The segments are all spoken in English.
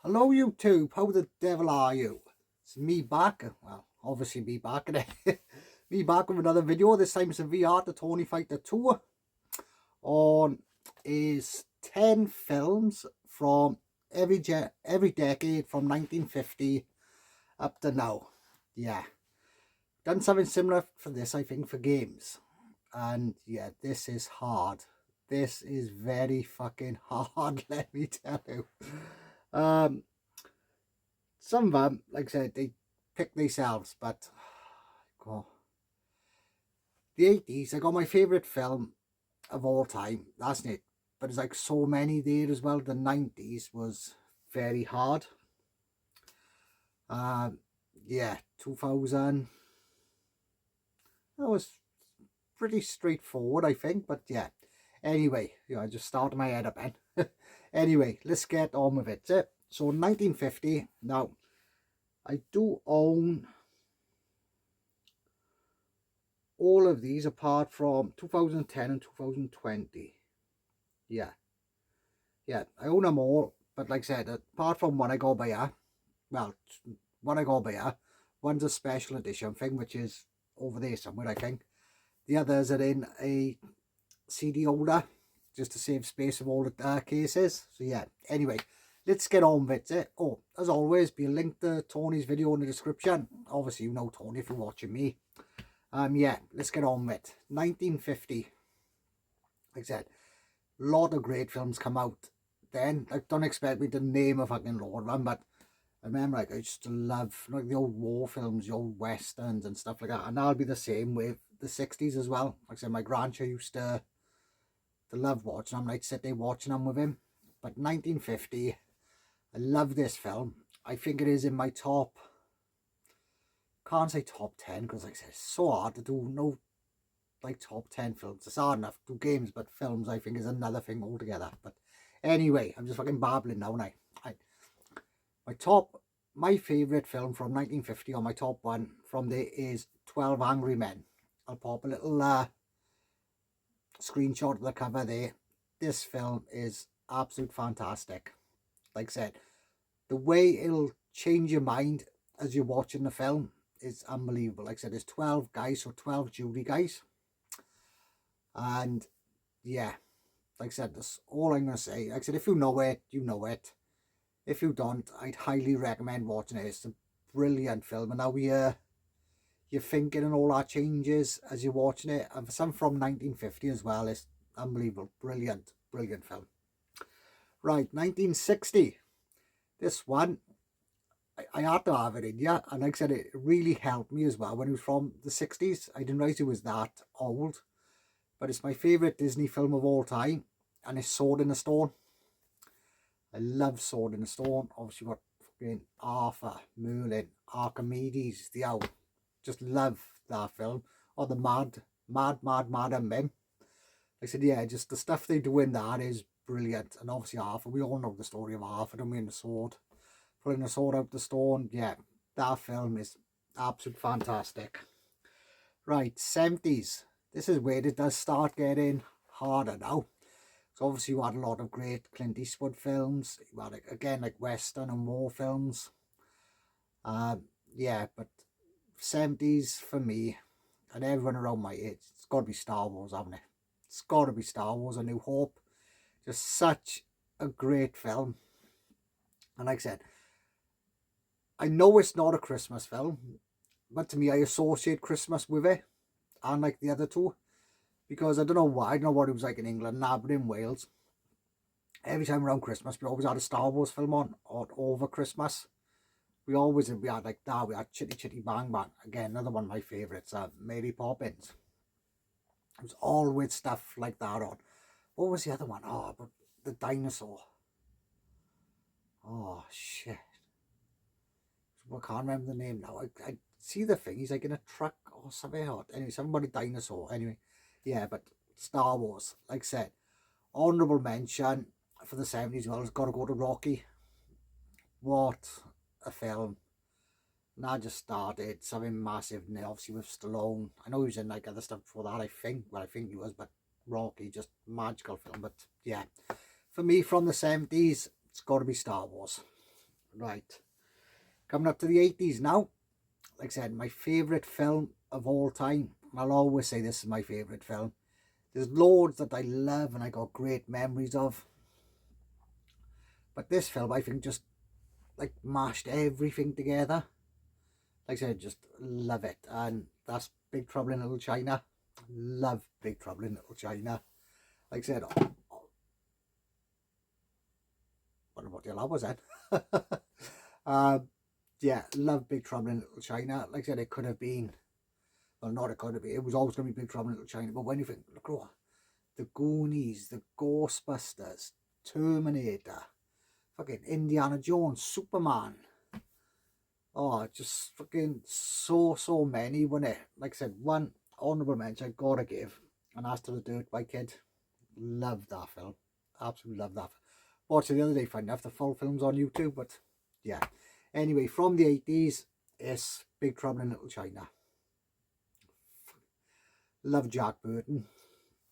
Hello YouTube, how the devil are you? It's me back, well obviously me back innit? Me back with another video. This time it's a VR to Tony Fighter Tour on is 10 films from every decade from 1950 up to now. Yeah, done something similar for this I think for games, and yeah, this is hard. This is very fucking hard, let me tell you. um some of them, like I said, they pick themselves, but God. The 80s, I got my favourite film of all time, that's it. But there's like so many there as well. The 90s was very hard. Um, yeah, 2000, that was pretty straightforward, I think. But yeah, anyway, I just started my head up then. Anyway, let's get on with it. So 1950, now, I do own all of these apart from 2010 and 2020. Yeah, I own them all, but like I said, apart from one I got by here, well, one I got by here, one's a special edition thing, which is over there somewhere, I think. The others are in a CD holder, just to save space of all the cases. So yeah, anyway, let's get on with it. Oh, as always, be a link to Tony's video in the description. Obviously, you know Tony if you're watching me. Yeah, let's get on with it. 1950, like I said, a lot of great films come out then. Like, don't expect me to name a fucking lot of them, but I remember, like, I used to love like the old war films, the old westerns and stuff like that. And that'll be the same with the 60s as well. Like I said, my grandchild used to love watching them. I'd sit there watching them with him. But 1950, I love this film. I think it is in my top, can't say top 10, because like I said, it's so hard to do no like top 10 films. It's hard enough to do games, but films I think is another thing altogether. But anyway, I'm just fucking babbling now, and my top, my favourite film from 1950, on my top one from there is 12 Angry Men. I'll pop a little screenshot of the cover there. This film is absolute fantastic. Like I said, the way it'll change your mind as you're watching the film is unbelievable. Like I said, there's 12 guys, so 12 jury guys. And yeah, like I said, that's all I'm going to say. Like I said, if you know it, you know it. If you don't, I'd highly recommend watching it. It's a brilliant film. And now you're thinking and all that changes as you're watching it. And some from 1950 as well. It's unbelievable. Brilliant, brilliant film. Right, 1960. This one, I had to have it in, yeah. And like I said, it really helped me as well. When it was from the 60s, I didn't realize it was that old. But it's my favourite Disney film of all time. And it's Sword in the Stone. I love Sword in the Stone. Obviously, got fucking Arthur, Merlin, Archimedes, the Owl. Just love that film. Or the Mad and Mim. I said, yeah, just the stuff they do in that is brilliant. And obviously Arthur, we all know the story of Arthur, don't we, in the sword. Pulling the sword out the stone. Yeah, that film is absolutely fantastic. Right, 70s. This is where it does start getting harder now. So obviously you had a lot of great Clint Eastwood films. You had, again, like Western and war films. Yeah, but 70s for me, and everyone around my age, it's got to be Star Wars, haven't it? It's got to be Star Wars, A New Hope. Just such a great film. And like I said, I know it's not a Christmas film, but to me, I associate Christmas with it, unlike the other two. Because I don't know why, I don't know what it was like in England, nah, but in Wales, every time around Christmas, we always had a Star Wars film on, or over Christmas. We had like that, we had Chitty Chitty Bang Bang. Again, another one of my favourites, Mary Poppins. It was always stuff like that on. What was the other one? Oh, but the dinosaur. Oh, shit. I can't remember the name now. I see the thing. He's like in a truck or something. Anyway, somebody dinosaur. Anyway, yeah, but Star Wars, like I said, honourable mention for the 70s. Well, it's got to go to Rocky. What a film. And I just started something massive, and obviously with Stallone. I know he was in like other stuff before that, I think. Well, I think he was, but Rocky, just magical film. But yeah, for me from the 70s, it's got to be Star Wars. Right. Coming up to the 80s now. Like I said, my favourite film of all time. I'll always say this is my favourite film. There's loads that I love and I got great memories of. But this film, I think, just like mashed everything together. Like I said, just love it. And that's Big Trouble in Little China. Love Big Trouble in Little China. Like I said, what the hell was that? Yeah, love Big Trouble in Little China. Like I said, it could have been, well, not it could have been, it was always going to be Big Trouble in Little China. But when you think, look, oh, the Goonies, the Ghostbusters, Terminator, fucking Indiana Jones, Superman. Oh, just fucking so many, wasn't it? Like I said, one honourable mention I gotta give, and that's To the Dirt Bike Kid. Love that film. Absolutely love that. Watched it the other day, finding out the full film's on YouTube, but yeah. Anyway, from the 80s, it's Big Trouble in Little China. Love Jack Burton.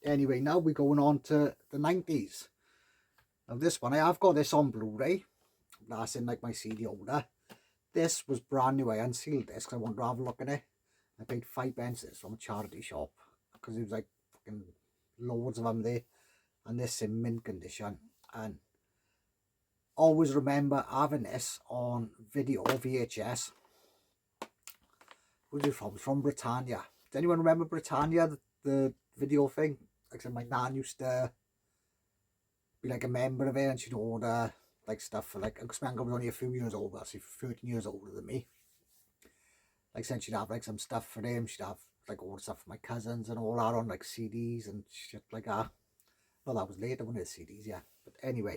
Anyway, now we're going on to the 90s. Now this one, I have got this on Blu-ray. That's in like my CD holder. This was brand new. I unsealed this because I wanted to have a look at it. I paid 5 pence from a charity shop because it was like fucking loads of them there. And this in mint condition. And always remember having this on video or VHS. Who's it from? From Britannia. Does anyone remember Britannia, the video thing? Like I said, my nan used to be like a member of it and she'd order like stuff for like, because my uncle was only a few years older, so 13 years older than me. Like I said, she'd have like some stuff for him, she'd have like all the stuff for my cousins and all that on like CDs and shit like that. Well, that was later when it was CDs, yeah. But anyway,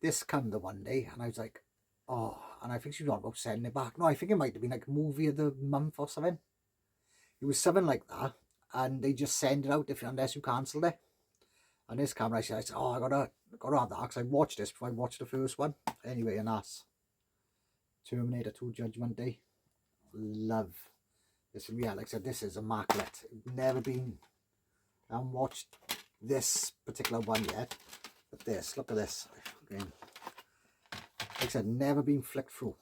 this come the one day and I was like, oh, and I think she was on about sending it back. No, I think it might have been like movie of the month or something. It was something like that, and they just send it out unless you cancelled it. And this camera, I said, oh, I gotta have that because I watched this before I watched the first one. Anyway, and that's Terminator 2 Judgment Day. Love this. Yeah, like I said, this is immaculate. Never been, I haven't watched this particular one yet. But this, look at this. Again, like I said, never been flicked through.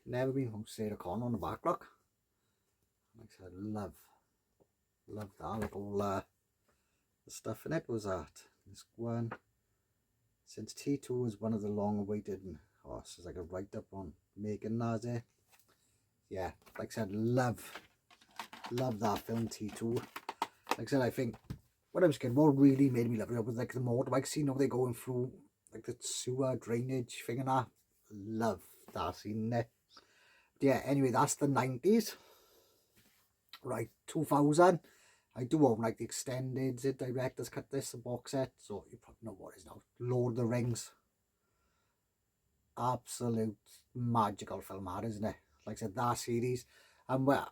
Never been from Sarah Connor on the back, look. Like I said, love that. Like all the stuff in it was that. This one, since T2 was one of the long awaited, oh, this is like a write up on Megan Nazi. Yeah, like I said, love that film T2. Like I said, I think when I was a kid, what really made me love it was like the motorbike scene, how they're going through like the sewer drainage thing and that. Love that scene there. But yeah, anyway, that's the 90s. Right, 2000. I do own like the extended director's cut, this, the box set, so you probably know what it is now. Lord of the Rings. Absolute magical film, that, isn't it? Like I said, that series. And well,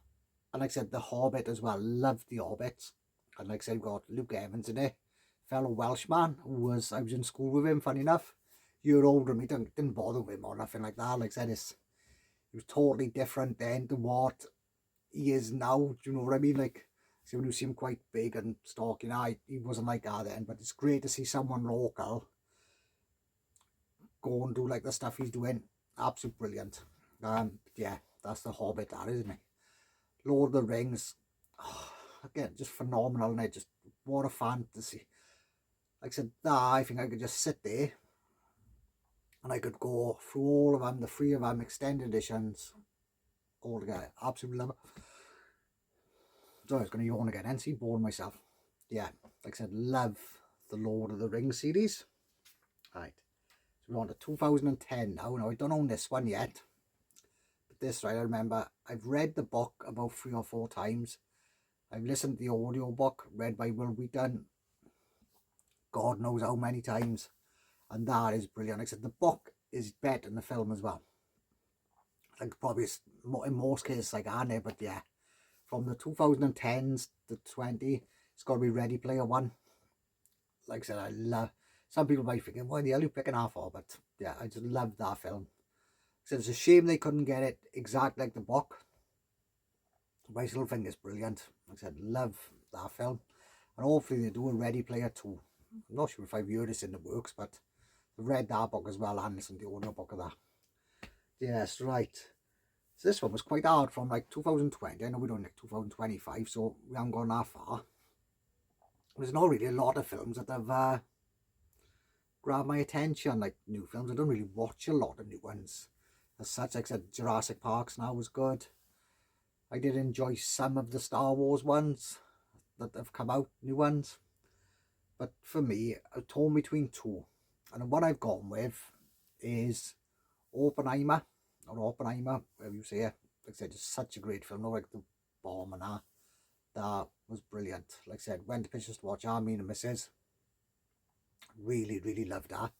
and like I said, The Hobbit as well. Loved The Hobbit. And like I said, we've got Luke Evans in it. Fellow Welshman who was, I was in school with him, funny enough. Year older than me, didn't bother with him or nothing like that. Like I said, he was totally different then to what he is now. Do you know what I mean? Like, so when you see him quite big and stalking, he wasn't like that then. But it's great to see someone local go and do like the stuff he's doing. Absolute brilliant. Yeah, that's The Hobbit, that, isn't it? Lord of the Rings, oh, again, just phenomenal, and it just, what a fantasy. Like I said, I think I could just sit there and I could go through all of them, the 3 of them, extended editions, all together. Absolutely love it. So I was going to yawn again and see, bored myself. Yeah, like I said, love the Lord of the Rings series. Right, so we're on to 2010 now. Now, I don't own this one yet. But this, right, I remember, I've read the book about 3 or 4 times. I've listened to the audio book read by Will Wheaton God knows how many times, and that is brilliant. Like I said, the book is better than the film as well. I think probably in most cases like Annie, but yeah, from the 2010s to 20, it's got to be Ready Player One. Like I said, I love. Some people might think, why the hell are you picking that for? But yeah, I just love that film. So it's a shame they couldn't get it exact like the book. But I still think it's brilliant. Like I said, love that film. And hopefully they do a Ready Player 2. I'm not sure if I've heard this in the works, but I've read that book as well and listened to the audio book of that. Yes, right. So this one was quite hard from like 2020. I know we're doing like 2025, so we haven't gone that far. There's not really a lot of films that have grabbed my attention, like new films. I don't really watch a lot of new ones as such. Like I said, Jurassic Park's now was good. I did enjoy some of the Star Wars ones that have come out, new ones. But for me, I'm torn between two. And what I've gone with is Oppenheimer, or Oppenheimer, whatever you say it. Like I said, it's such a great film. Not like the bomb and that. That was brilliant. Like I said, went to pictures to watch. Me and the missus really, really loved that.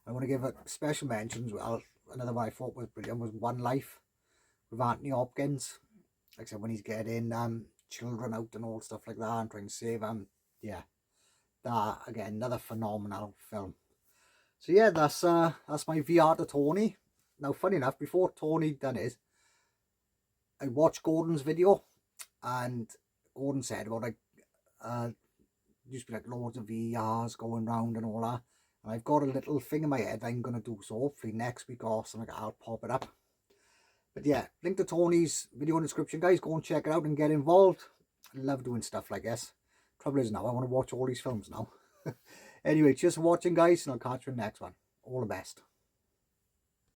I want to give a special mention as well. Another one I thought was brilliant was One Life with Anthony Hopkins. Like I said, when he's getting children out and all stuff like that and trying to save them. Yeah, that again, another phenomenal film. So yeah, that's my VR to Tony. Now, funny enough, before Tony done his, I watched Gordon's video, and Gordon said about like used to be like loads of VRs going round and all that. And I've got a little thing in my head I'm gonna do, so hopefully next week or something I'll pop it up. But yeah, link to Tony's video in the description, guys. Go and check it out and get involved. I love doing stuff like this. Trouble is now I want to watch all these films now. Anyway, cheers for watching, guys, and I'll catch you in the next one. All the best.